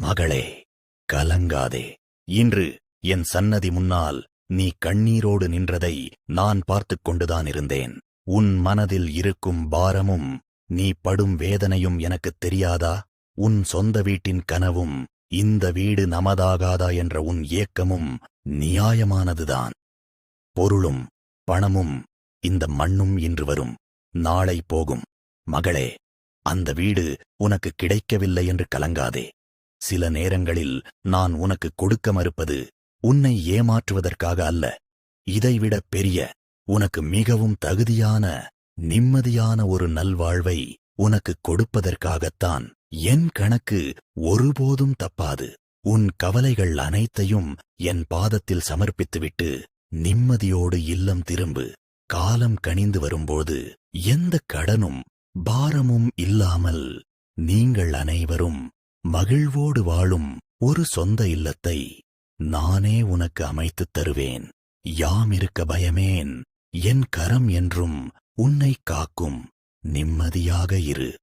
மகளே, கலங்காதே. இன்று என் சன்னதி முன்னால் நீ கண்ணீரோடு நின்றதை நான் பார்த்துக் கொண்டுதான் இருந்தேன். உன் மனதில் இருக்கும் பாரமும் நீ படும் வேதனையும் எனக்குத் தெரியாதா? உன் சொந்த வீட்டின் கனவும் இந்த வீடு நமதாகாதா என்ற உன் ஏக்கமும் நியாயமானதுதான். பொருளும் பணமும் இந்த மண்ணும் இன்று வரும், நாளை போகும். மகளே, அந்த வீடு உனக்கு கிடைக்கவில்லை என்று கலங்காதே. சில நேரங்களில் நான் உனக்கு கொடுக்க மறுப்பது உன்னை ஏமாற்றுவதற்காக அல்ல. இதைவிட பெரிய, உனக்கு மிகவும் தகுதியான நிம்மதியான ஒரு நல்வாழ்வை உனக்கு கொடுப்பதற்காகத்தான். என் கணக்கு ஒருபோதும் தப்பாது. உன் கவலைகள் அனைத்தையும் என் பாதத்தில் சமர்ப்பித்துவிட்டு நிம்மதியோடு இல்லம் திரும்பு. காலம் கனிந்து வரும்போது எந்த கடனும் பாரமும் இல்லாமல் நீங்கள் அனைவரும் மகிழ்வோடு வாழும் ஒரு சொந்த இல்லத்தை நானே உனக்கு அமைத்துத் தருவேன். யாமிருக்க பயமேன், என் கரம் என்றும் உன்னை காக்கும். நிம்மதியாக இரு.